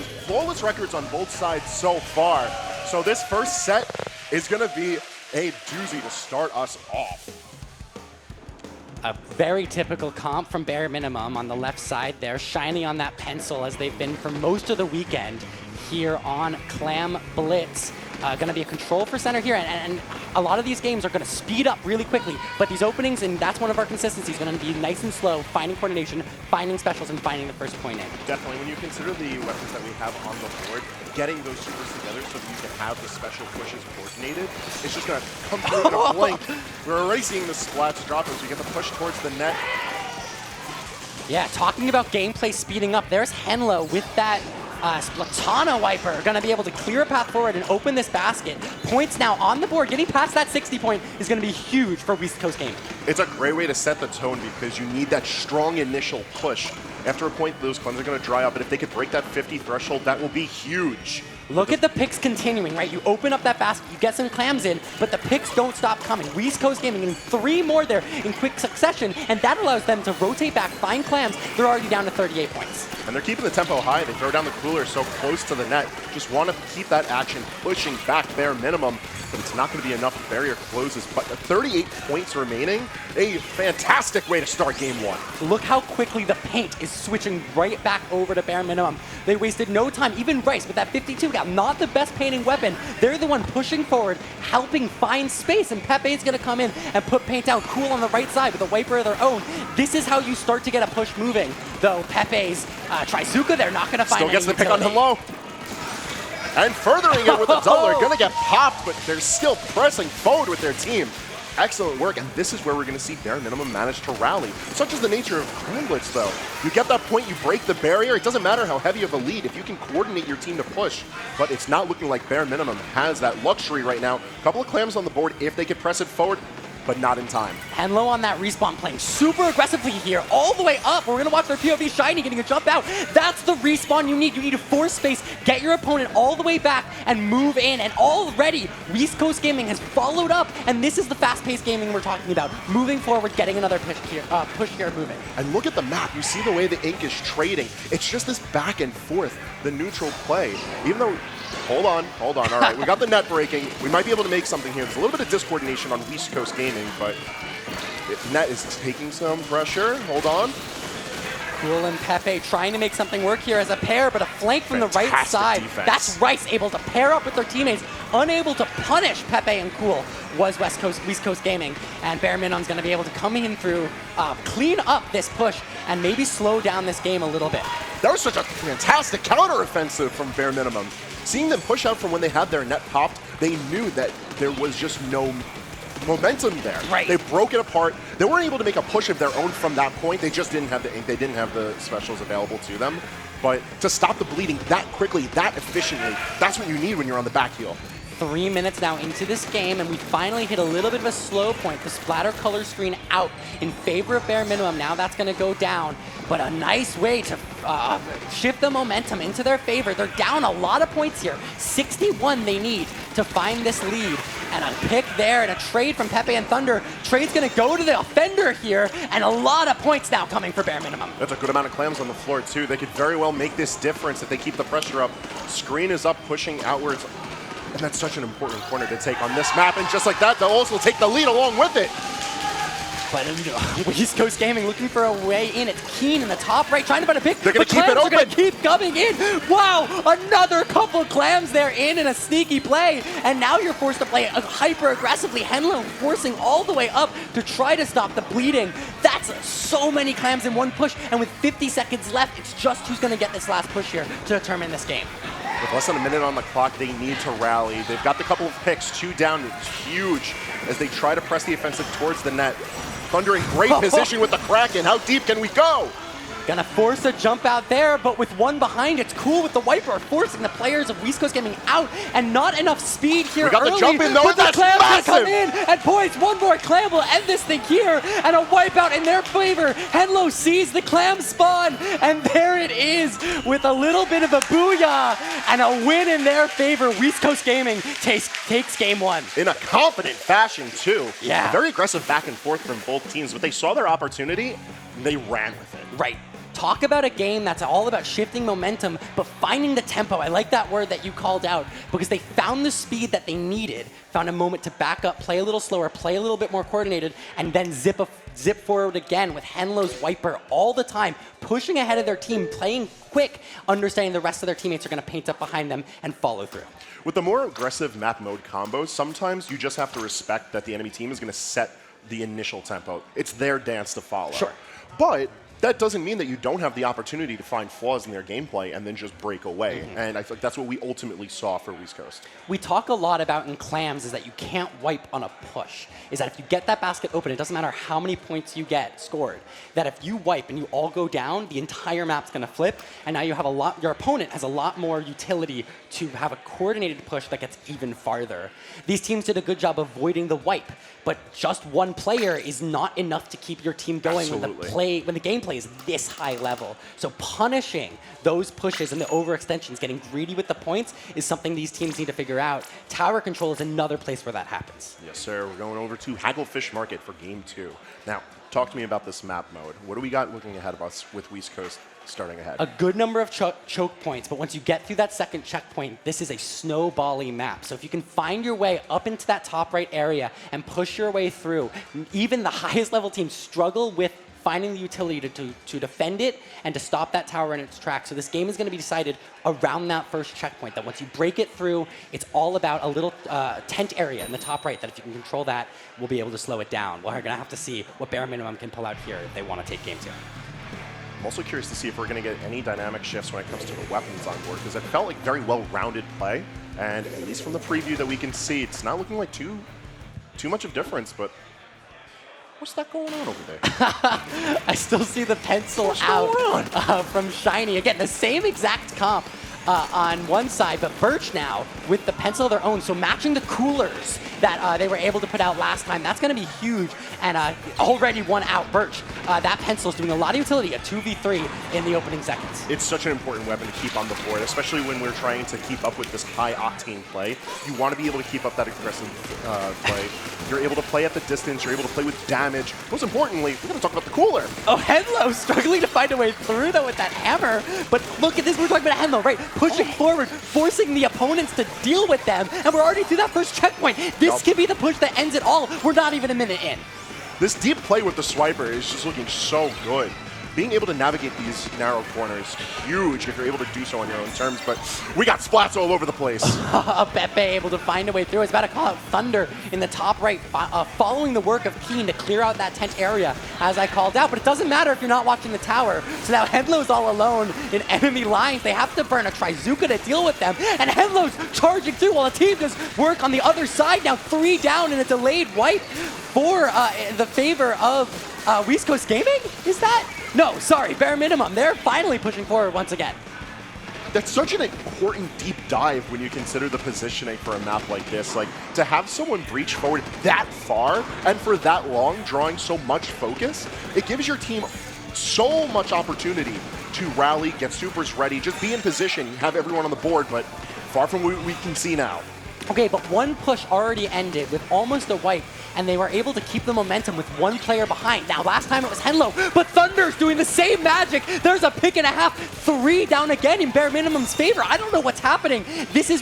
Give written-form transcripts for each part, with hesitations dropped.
flawless records on both sides so far. So this first set is going to be a doozy to start us off. A very typical comp from Bare Minimum on the left side there, shiny on that pencil as they've been for most of the weekend here on Clam Blitz. Going to be a control for center here, and a lot of these games are going to speed up really quickly, but these openings, and that's one of our consistencies, going to be nice and slow, finding coordination, finding specials, and finding the first point in. Definitely, when you consider the weapons that we have on the board, getting those supers together so that you can have the special pushes coordinated, it's just going to come through in a blink. We're already seeing the splats dropping, so you get the push towards the net. Yeah, talking about gameplay speeding up, there's Henlo with that Splatana Wiper, going to be able to clear a path forward and open this basket. Points now on the board. Getting past that 60 point is going to be huge for Weast Coast Gaming. It's a great way to set the tone because you need that strong initial push. After a point, those clems are going to dry up, but if they could break that 50 threshold, that will be huge. Look at the picks continuing, right? You open up that basket, you get some clams in, but the picks don't stop coming. Weast Coast Gaming getting 3 more there in quick succession, and that allows them to rotate back, find clams. They're already down to 38 points. And they're keeping the tempo high. They throw down the cooler so close to the net. Just want to keep that action pushing back Bare Minimum, but it's not going to be enough. The barrier closes, but 38 points remaining. A fantastic way to start game 1. Look how quickly the paint is switching right back over to Bare Minimum. They wasted no time. Even Rice with that 52 got not the best painting weapon. They're the one pushing forward, helping find space, and Pepe's going to come in and put paint down cool on the right side with a wiper of their own. This is how you start to get a push moving. Though Pepe's Trizuka, they're not going to find Still gets the pick on utility. Hello. And furthering it with the doubler, going to get popped, but they're still pressing forward with their team. Excellent work, and this is where we're going to see Bare Minimum manage to rally. Such is the nature of Clam Blitz, though. You get that point, you break the barrier, it doesn't matter how heavy of a lead, if you can coordinate your team to push. But it's not looking like Bare Minimum has that luxury right now. A couple of clams on the board if they could press it forward, but not in time. Henlo on that respawn playing super aggressively here, all the way up. We're going to watch their POV Shiny getting a jump out. That's the respawn you need. You need to force space, get your opponent all the way back, and move in. And already, Weast Coast Gaming has followed up, and this is the fast-paced gaming we're talking about. Moving forward, getting another push here moving. And look at the map. You see the way the ink is trading. It's just this back and forth, the neutral play. Even though... Hold on. All right, we got the net breaking. We might be able to make something here. There's a little bit of discoordination on Weast Coast Gaming, but net is taking some pressure. Hold on. Cool and Pepe trying to make something work here as a pair, but a flank from the right side. Defense. That's Rice able to pair up with their teammates, unable to punish Pepe and Cool was Weast Coast Gaming. And Bare Minimum's going to be able to come in through, clean up this push, and maybe slow down this game a little bit. That was such a fantastic counteroffensive from Bare Minimum. Seeing them push out from when they had their net popped, they knew that there was just no momentum there. Right. They broke it apart. They weren't able to make a push of their own from that point. They just didn't have the ink. They didn't have the specials available to them. But to stop the bleeding that quickly, that efficiently, that's what you need when you're on the back heel. 3 minutes now into this game, and we finally hit a little bit of a slow point. The splatter color screen out in favor of Bare Minimum. Now that's going to go down, but a nice way to shift the momentum into their favor. They're down a lot of points here. 61 they need to find this lead. And a pick there and a trade from Pepe and Thunder. Trade's going to go to the offender here, and a lot of points now coming for Bare Minimum. That's a good amount of clams on the floor, too. They could very well make this difference if they keep the pressure up. Screen is up, pushing outwards. And that's such an important corner to take on this map. And just like that, they'll also take the lead along with it. But Weast Coast Gaming looking for a way in. It's Keen in the top right, trying to find a pick. They're going to keep it open. They're going to keep coming in. Wow, another couple clams there in a sneaky play. And now you're forced to play hyper aggressively. Henlo forcing all the way up to try to stop the bleeding. That's so many clams in one push. And with 50 seconds left, it's just who's going to get this last push here to determine this game. With less than a minute on the clock, they need to rally. They've got the couple of picks, 2 down. It's huge as they try to press the offensive towards the net. Thunder in great position with the Kraken. How deep can we go? Gonna force a jump out there, but with one behind, it's cool with the wiper, forcing the players of Weast Coast Gaming out, and not enough speed here. We got early, the jump in though, but the that's Clam's massive! gonna come in, and points, one more Clam will end this thing here, and a wipeout in their favor. Henlo sees the Clam spawn, and there it is, with a little bit of a booyah, and a win in their favor. Weast Coast Gaming takes game 1. In a confident fashion, too. Yeah. Very aggressive back and forth from both teams, but they saw their opportunity, and they ran with it. Right. Talk about a game that's all about shifting momentum, but finding the tempo. I like that word that you called out, because they found the speed that they needed, found a moment to back up, play a little slower, play a little bit more coordinated, and then zip forward again with Henlo's Wiper all the time, pushing ahead of their team, playing quick, understanding the rest of their teammates are going to paint up behind them and follow through. With the more aggressive map mode combos, sometimes you just have to respect that the enemy team is going to set the initial tempo. It's their dance to follow. Sure. But that doesn't mean that you don't have the opportunity to find flaws in their gameplay and then just break away. And I feel like that's what we ultimately saw for Weast Coast. We talk a lot about in clams is that you can't wipe on a push. Is that if you get that basket open, it doesn't matter how many points you get scored, that if you wipe and you all go down, the entire map's going to flip, and now you have your opponent has a lot more utility to have a coordinated push that gets even farther. These teams did a good job avoiding the wipe, but just one player is not enough to keep your team going when the gameplay is this high level. So punishing those pushes and the overextensions, getting greedy with the points, is something these teams need to figure out. Tower control is another place where that happens. Yes, sir. We're going over to Hagglefish Market for Game 2. Now, talk to me about this map mode. What do we got looking ahead of us with Weast Coast starting ahead? A good number of choke points, but once you get through that second checkpoint, this is a snowbally map. So if you can find your way up into that top right area and push your way through, even the highest level teams struggle with finding the utility to defend it and to stop that tower in its tracks. So this game is going to be decided around that first checkpoint, that once you break it through, it's all about a little tent area in the top right, that if you can control that, we'll be able to slow it down. We're going to have to see what bare minimum can pull out here if they want to take game 2. I'm also curious to see if we're going to get any dynamic shifts when it comes to the weapons on board, because it felt like very well-rounded play, and at least from the preview that we can see, it's not looking like too much of difference, but what's that going on over there? I still see the pencil out from Shiny. Again, the same exact comp on one side, but Birch now with the pencil of their own. So matching the coolers that they were able to put out last time, that's going to be huge. And already one out, Birch. That pencil is doing a lot of utility, a 2v3 in the opening seconds. It's such an important weapon to keep on the board, especially when we're trying to keep up with this high-octane play. You want to be able to keep up that aggressive play. You're able to play at the distance. You're able to play with damage. Most importantly, we're going to talk about the cooler. Oh, Henlo struggling to find a way through, though, with that hammer. But look at this. We're talking about Henlo, right? Pushing forward, forcing the opponents to deal with them. And we're already through that first checkpoint. This could be the push that ends it all. We're not even a minute in. This deep play with the swiper is just looking so good. Being able to navigate these narrow corners is huge if you're able to do so on your own terms, but we got splats all over the place. Pepe able to find a way through. It's about to call out Thunder in the top right, following the work of Keen to clear out that tent area, as I called out, but it doesn't matter if you're not watching the tower. So now Henlo's all alone in enemy lines. They have to burn a Trizuka to deal with them, and Henlo's charging through while the team does work on the other side. Now 3 down and a delayed wipe for the favor of Wiest Coast Gaming? Is that? No, sorry, bare minimum. They're finally pushing forward once again. That's such an important deep dive when you consider the positioning for a map like this. Like, to have someone breach forward that far and for that long, drawing so much focus, it gives your team so much opportunity to rally, get supers ready, just be in position, have everyone on the board, but far from what we can see now. Okay, but one push already ended with almost a wipe, and they were able to keep the momentum with one player behind. Now, last time it was Henlo, but Thunder's doing the same magic. There's a pick and a half, 3 down again in bare minimum's favor. I don't know what's happening. This is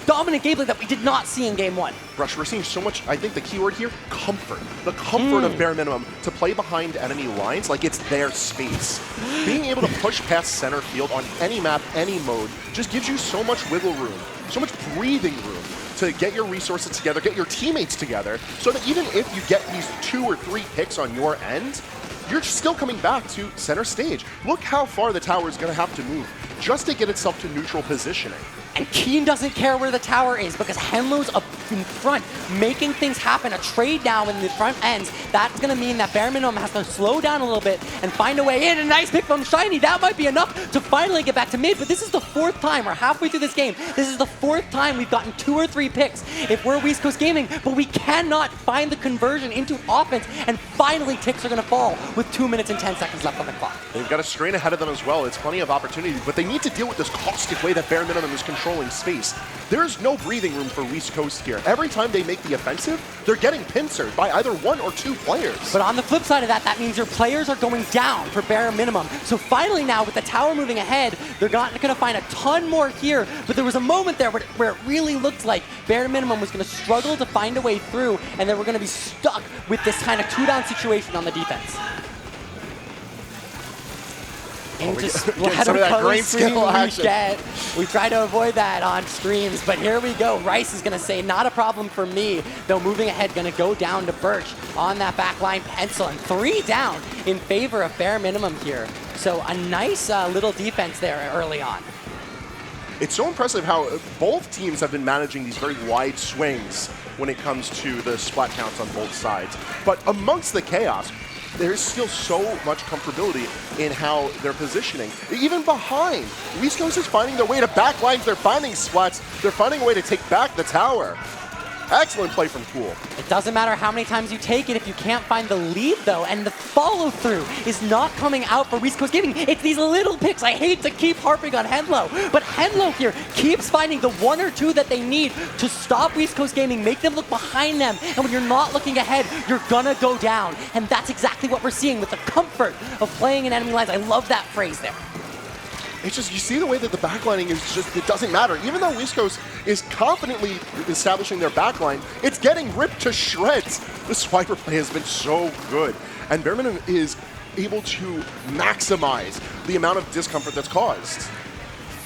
dominant gameplay that we did not see in game 1. Rush, we're seeing so much, I think the keyword here, comfort. The comfort of bare minimum to play behind enemy lines like it's their space. Being able to push past center field on any map, any mode, just gives you so much wiggle room, so much breathing room to get your resources together, get your teammates together, so that even if you get these 2 or 3 picks on your end, you're still coming back to center stage. Look how far the tower is going to have to move just to get itself to neutral positioning. And Keen doesn't care where the tower is because Henlo's up in front, making things happen. A trade now in the front ends. That's going to mean that bare minimum has to slow down a little bit and find a way in. A nice pick from Shiny. That might be enough to finally get back to mid, but this is the 4th time. We're halfway through this game. This is the 4th time we've gotten 2 or 3 picks if we're Wiest Coast Gaming, but we cannot find the conversion into offense, and finally ticks are going to fall with 2 minutes and 10 seconds left on the clock. They've got a strain ahead of them as well. It's plenty of opportunity, but they need to deal with this caustic way that bare minimum is controlling space. there's no breathing room for Weast Coast here. Every time they make the offensive, they're getting pincered by either 1 or 2 players. But on the flip side of that, that means your players are going down for bare minimum. So finally now, with the tower moving ahead, they're not going to find a ton more here. But there was a moment there where it really looked like bare minimum was going to struggle to find a way through, and they were going to be stuck with this kind of 2-down situation on the defense. Into splatter color screen we try to avoid that on streams, but here we go. Rice is going to say, not a problem for me. Though moving ahead, going to go down to Birch on that backline pencil, and 3 down in favor of bare minimum here. So a nice little defense there early on. It's so impressive how both teams have been managing these very wide swings when it comes to the splat counts on both sides. But amongst the chaos, there's still so much comfortability in how they're positioning. Even behind, Weast Coast is finding their way to backlines, they're finding splats, they're finding a way to take back the tower. Excellent play from Cool. It doesn't matter how many times you take it if you can't find the lead, though, and the follow-through is not coming out for Wiest Coast Gaming. It's these little picks. I hate to keep harping on Henlo, but Henlo here keeps finding the 1 or 2 that they need to stop Wiest Coast Gaming, make them look behind them, and when you're not looking ahead, you're gonna go down. And that's exactly what we're seeing with the comfort of playing in enemy lines. I love that phrase there. It's just, you see the way that the backlining is just, it doesn't matter. Even though Wiest Coast is confidently establishing their backline, it's getting ripped to shreds. The swiper play has been so good. And bare minimum is able to maximize the amount of discomfort that's caused.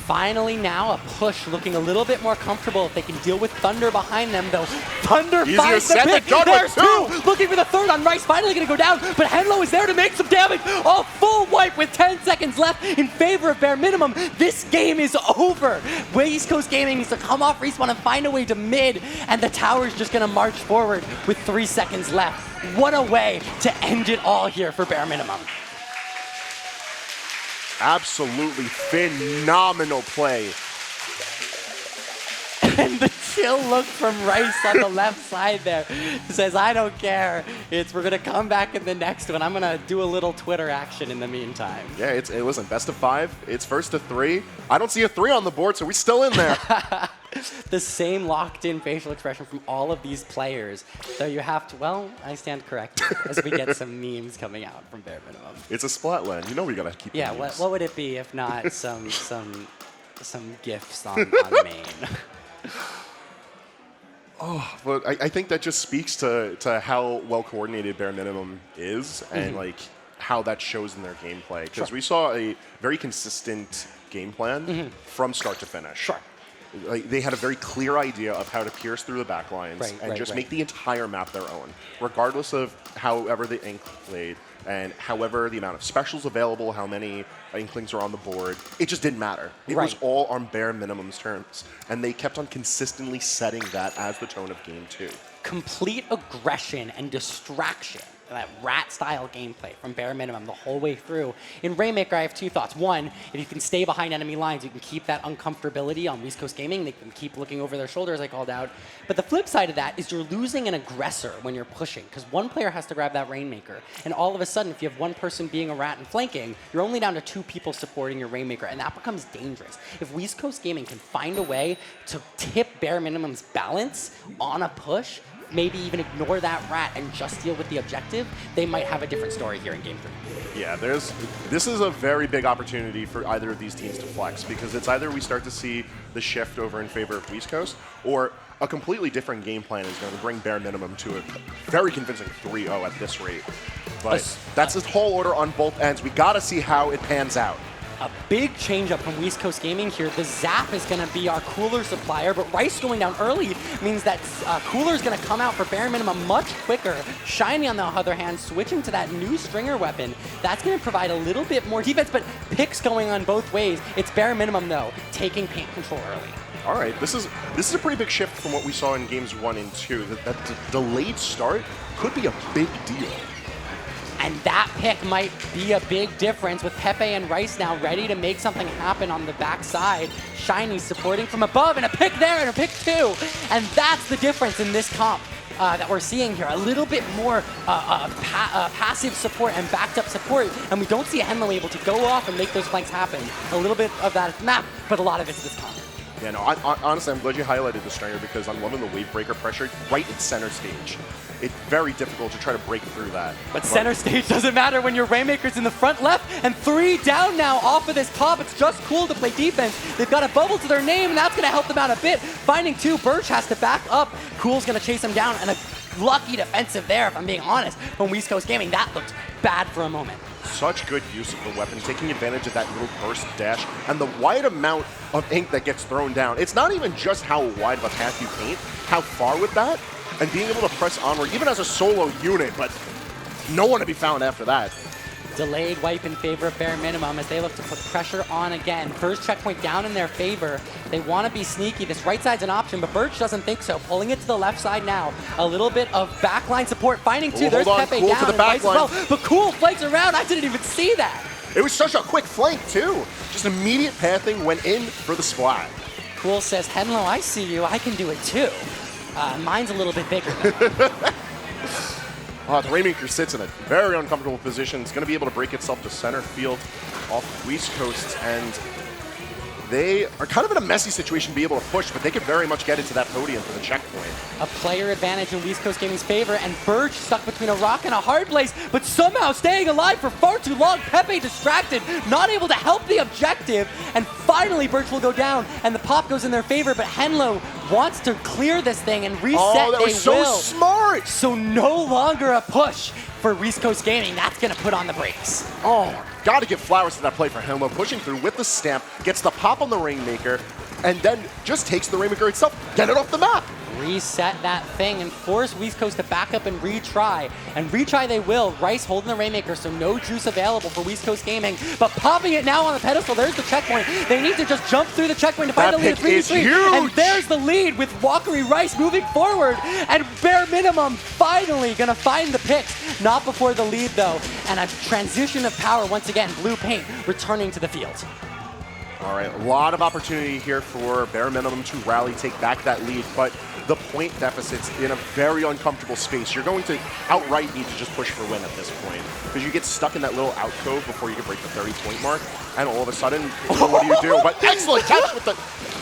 Finally now, a push looking a little bit more comfortable if they can deal with Thunder behind them, though. Thunder finds the pick. There's 2. Looking for the third on Rice, finally going to go down, but Henlo is there to make some damage. A full wipe with 10 seconds left in favor of bare minimum. This game is over. Wiest Coast Gaming needs to come off respawn and find a way to mid, and the tower's just going to march forward with 3 seconds left. What a way to end it all here for bare minimum. Absolutely phenomenal play. And the chill look from Rice on the left side there says, I don't care. We're going to come back in the next one. I'm going to do a little Twitter action in the meantime. Yeah, it wasn't best of 5. It's first to 3. I don't see a 3 on the board, so we're still in there. The same locked-in facial expression from all of these players. So you have to, well, I stand corrected as we get some memes coming out from bare minimum. It's a Splatland. You know we got to keep Yeah, the memes. what would it be if not some GIFs on main? Oh, but I think that just speaks to how well coordinated bare minimum is and like how that shows in their gameplay. Because we saw a very consistent game plan from start to finish. Sure. Like, they had a very clear idea of how to pierce through the backlines and just make the entire map their own, regardless of however the ink played and however the amount of specials available, how many Inklings are on the board. It just didn't matter. It was all on bare minimum's terms, and they kept on consistently setting that as the tone of game 2. Complete aggression and distraction. That rat-style gameplay from bare minimum the whole way through. In Rainmaker, I have 2 thoughts. One, if you can stay behind enemy lines, you can keep that uncomfortability on Wiest Coast Gaming. They can keep looking over their shoulders, I called out. But the flip side of that is you're losing an aggressor when you're pushing, because one player has to grab that Rainmaker. And all of a sudden, if you have one person being a rat and flanking, you're only down to 2 people supporting your Rainmaker, and that becomes dangerous. If Wiest Coast Gaming can find a way to tip bare minimum's balance on a push, maybe even ignore that rat and just deal with the objective, they might have a different story here in Game 3. Yeah, this is a very big opportunity for either of these teams to flex, because it's either we start to see the shift over in favor of Wiest Coast, or a completely different game plan is going to bring bare minimum to a very convincing 3-0 at this rate. But that's the whole order on both ends. We got to see how it pans out. A big change-up from Wiest Coast Gaming here. The Zap is going to be our cooler supplier, but Rice going down early means that cooler is going to come out for bare minimum much quicker. Shiny, on the other hand, switching to that new stringer weapon. That's going to provide a little bit more defense, but picks going on both ways. It's bare minimum, though, taking paint control early. All right, this is a pretty big shift from what we saw in games 1 and 2. That delayed start could be a big deal. And that pick might be a big difference with Pepe and Rice now ready to make something happen on the backside. Shiny supporting from above, and a pick there and a pick 2. And that's the difference in this comp that we're seeing here. A little bit more passive support and backed up support. And we don't see Henlo able to go off and make those flanks happen. A little bit of that map, but a lot of it's this comp. Yeah, no, honestly, I'm glad you highlighted the Stringer because I'm loving the wave breaker pressure right at center stage. It's very difficult to try to break through that. But center stage doesn't matter when your Rainmaker's in the front left, and 3 down now off of this pop. It's just cool to play defense. They've got a bubble to their name, and that's going to help them out a bit. Finding 2, Birch has to back up. Cool's going to chase him down, and a lucky defensive there, if I'm being honest, from Weast Coast Gaming. That looked bad for a moment. Such good use of the weapon, taking advantage of that little burst dash and the wide amount of ink that gets thrown down. It's not even just how wide of a path you paint, how far with that, and being able to press onward, even as a solo unit, but no one to be found after that. Delayed wipe in favor of Bare Minimum as they look to put pressure on again. First checkpoint down in their favor. They want to be sneaky. This right side's an option, but Birch doesn't think so. Pulling it to the left side now. A little bit of backline support. Finding 2. There's Pepe Cool down to the and Rice as backline. well. But Cool flanks around. I didn't even see that. It was such a quick flank, too. Just immediate pathing, went in for the splat. Cool says, Henlo, I see you. I can do it too. Mine's a little bit bigger though. The Rainmaker sits in a very uncomfortable position. It's going to be able to break itself to center field off Weast Coast, and they are kind of in a messy situation to be able to push, but they could very much get into that podium for the checkpoint. A player advantage in Weast Coast Gaming's favor, and Birch stuck between a rock and a hard place, but somehow staying alive for far too long. Pepe distracted, not able to help the objective, and finally Birch will go down, and the pop goes in their favor, but Henlo wants to clear this thing and reset. Oh, that was so smart! So no longer a push for Weast Coast Gaming. That's going to put on the brakes. Oh, got to give flowers to that play for Helmo, pushing through with the stamp, gets the pop on the Rainmaker, and then just takes the Rainmaker itself, get it off the map. Reset that thing and force Weast Coast to back up and retry. And retry they will. Rice holding the Rainmaker, so no juice available for Weast Coast Gaming. But popping it now on the pedestal, there's the checkpoint. They need to just jump through the checkpoint to find the lead of 3-3. And there's the lead with Walkery Rice moving forward. And Bare Minimum finally gonna find the picks. Not before the lead though. And a transition of power once again. Blue paint returning to the field. All right, a lot of opportunity here for Bare Minimum to rally, take back that lead, but the point deficit's in a very uncomfortable space. You're going to outright need to just push for win at this point, because you get stuck in that little alcove before you can break the 30-point mark, and all of a sudden, what do? But excellent catch with the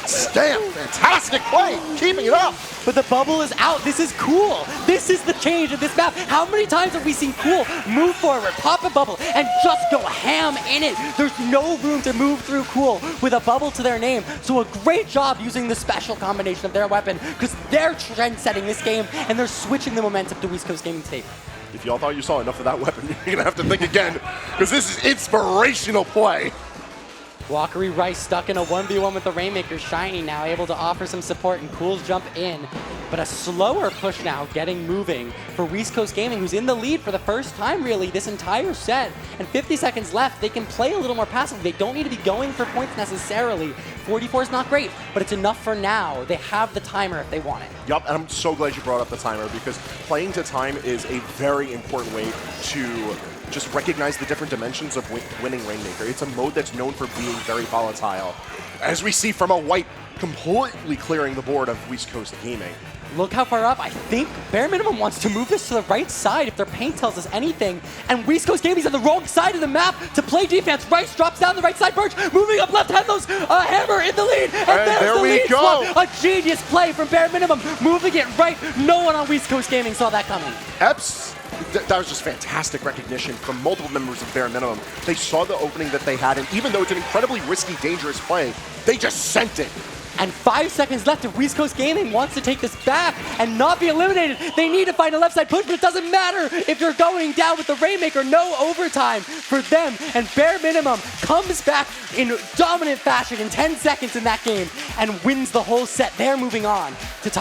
stamp. Fantastic play, keeping it up. But the bubble is out. This is Cool. This is the change in this map. How many times have we seen Cool move forward, pop a bubble, and just go ham in it? There's no room to move through Cool with a bubble to their name. So a great job using the special combination of their weapon, because they're trend-setting this game, and they're switching the momentum to Weast Coast Gaming's favor. If y'all thought you saw enough of that weapon, you're going to have to think again, because this is inspirational play. Walkery Rice stuck in a 1v1 with the Rainmaker. Shiny now able to offer some support, and Cool's jump in. But a slower push now getting moving for Weast Coast Gaming, who's in the lead for the first time really this entire set. And 50 seconds left, they can play a little more passively. They don't need to be going for points necessarily. 44 is not great, but it's enough for now. They have the timer if they want it. Yup, and I'm so glad you brought up the timer, because playing to time is a very important way to just recognize the different dimensions of winning Rainmaker. It's a mode that's known for being very volatile, as we see from a wipe completely clearing the board of Weast Coast Gaming. Look how far up. I think Bare Minimum wants to move this to the right side if their paint tells us anything. And Weast Coast Gaming's on the wrong side of the map to play defense. Rice drops down the right side. Birch moving up left. Henlo's Hammer in the lead. And there's there the we lead go. swap. A genius play from Bare Minimum. Moving it right. No one on Weast Coast Gaming saw that coming. Eps, that was just fantastic recognition from multiple members of Bare Minimum. They saw the opening that they had, and even though it's an incredibly risky, dangerous play, they just sent it. And 5 seconds left if Weast Coast Gaming wants to take this back and not be eliminated. They need to find a left side push, but it doesn't matter if you're going down with the Rainmaker. No overtime for them. And Bare Minimum comes back in dominant fashion in 10 seconds in that game and wins the whole set. They're moving on to top.